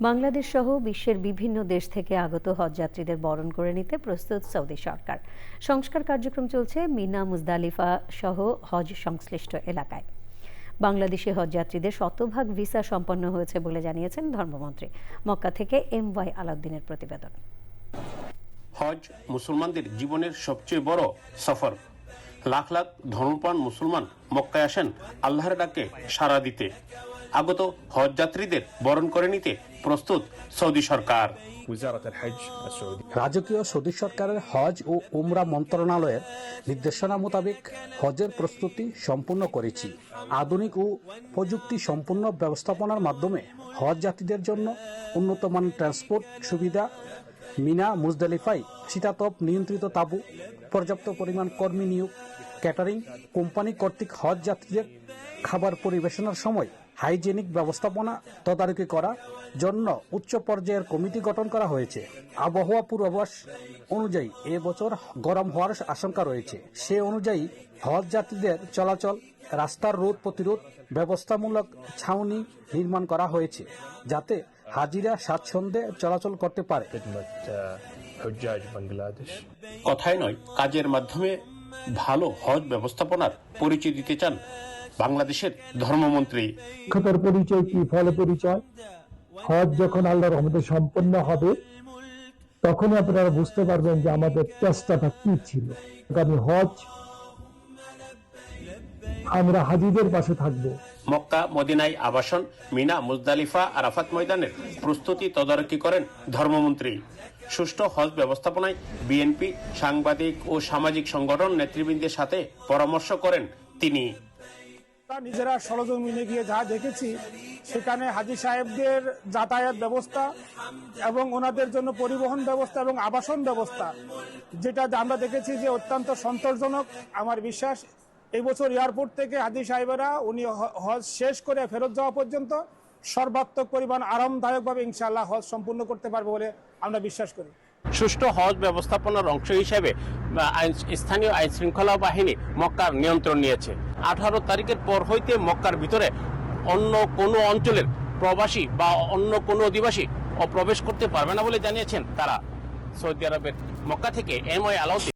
বাংলাদেশ সহ বিশ্বের বিভিন্ন দেশ থেকে আগত হজযাত্রীদের বরণ করে নিতে প্রস্তুত সৌদি সরকার। সংস্কার কার্যক্রম চলছে মিনা, মুজদালিফা সহ হজ সংশ্লিষ্ট এলাকায়। বাংলাদেশি হজযাত্রীদের শতভাগ ভিসা সম্পন্ন হয়েছে বলে জানিয়েছেন ধর্মমন্ত্রী। মক্কা থেকে MY আলাউদ্দিনের প্রতিবেদন। হজ মুসলমানদের জীবনের সবচেয়ে বড় সফর। লাখ লাখ ধর্মপ্রাণ মুসলমান মক্কায় আসেন আল্লাহর ডাকে সাড়া দিতে। আগত হজ যাত্রীদের বরণ করে নিতে প্রস্তুত সৌদি সরকার। রাজকীয় সৌদি সরকারের হজ ও উমরা মন্ত্রণালয়ের নির্দেশনা মোতাবেক হজের প্রস্তুতি সম্পূর্ণ করেছি। আধুনিক ও প্রযুক্তি সম্পূর্ণ ব্যবস্থাপনার মাধ্যমে হজ যাত্রীদের জন্য উন্নত মানের ট্রান্সপোর্ট সুবিধা, মিনা মুজদালিফায় শীতাতপ নিয়ন্ত্রিত তাঁবু, পর্যাপ্ত পরিমাণ কর্মী নিয়োগ, ক্যাটারিং কোম্পানি কর্তৃক হজ যাত্রীদের খাবার পরিবেশনার সময় হাইজেনিক ব্যবস্থাপনা তদারকি করার জন্য উচ্চ পর্যায়ের কমিটি গঠন করা হয়েছে। আবহাওয়া পূর্বাভাস অনুযায়ী এবছর গরম হওয়ার আশঙ্কা রয়েছে। সে অনুযায়ী হজ যাত্রীদের চলাচল, রাস্তার রোদ প্রতিরোধ ব্যবস্থামূলক ছাউনি নির্মাণ করা হয়েছে, যাতে হাজিরা স্বাচ্ছন্দ্যে চলাচল করতে পারে। কথায় নয়, কাজের মাধ্যমে ভালো হজ ব্যবস্থাপনার পরিচয় দিতে চান বাংলাদেশের ধর্মমন্ত্রী। দক্ষতার পরিচয় কি, ফলে পরিচয়। হজ যখন আল্লাহর রহমতে সম্পন্ন হবে, তখনই আপনারা বুঝতে পারবেন যে আমাদের চেষ্টাটা কি ছিল। আগামী হজ আমরা হাজিদের পাশে থাকবো। মক্কা মদিনায় আবাসন, মিনা, মুজদালিফা, আরাফাত ময়দানের প্রস্তুতি তদারকি করেন ধর্মমন্ত্রী। সুষ্ঠু হজ ব্যবস্থাপনায় বিএনপি, সাংবাদিক ও সামাজিক সংগঠন নেতৃবৃন্দের সাথে পরামর্শ করেন তিনি। নিজেরা সরজমিনে গিয়ে যা দেখেছি, সেখানে হাজী সাহেবদের যাতায়াত ব্যবস্থা এবং ওনাদের জন্য পরিবহন ব্যবস্থা এবং আবাসন ব্যবস্থা, যেটা আমরা দেখেছি যে অত্যন্ত সন্তোষজনক। আমার বিশ্বাস এই বছর এয়ারপোর্ট থেকে হাজী সাহেবেরা উনি হজ শেষ করে ফেরত যাওয়া পর্যন্ত সর্বাত্মক পরিমাণ আরামদায়কভাবে ইনশাআল্লাহ হজ সম্পূর্ণ করতে পারবে বলে আমরা বিশ্বাস করি। সুষ্ঠু হজ ব্যবস্থাপনার অংশ হিসেবে স্থানীয় আইন শৃঙ্খলা বাহিনী মক্কার নিয়ন্ত্রণ নিয়েছে। 18 তারিখের পর হইতে মক্কার ভিতরে অন্য কোনো অঞ্চলের প্রবাসী বা অন্য কোনো অধিবাসী প্রবেশ করতে পারবে না বলে জানিয়েছেন তারা। সৌদি আরবের মক্কা থেকে MY আলাউদ্দিন।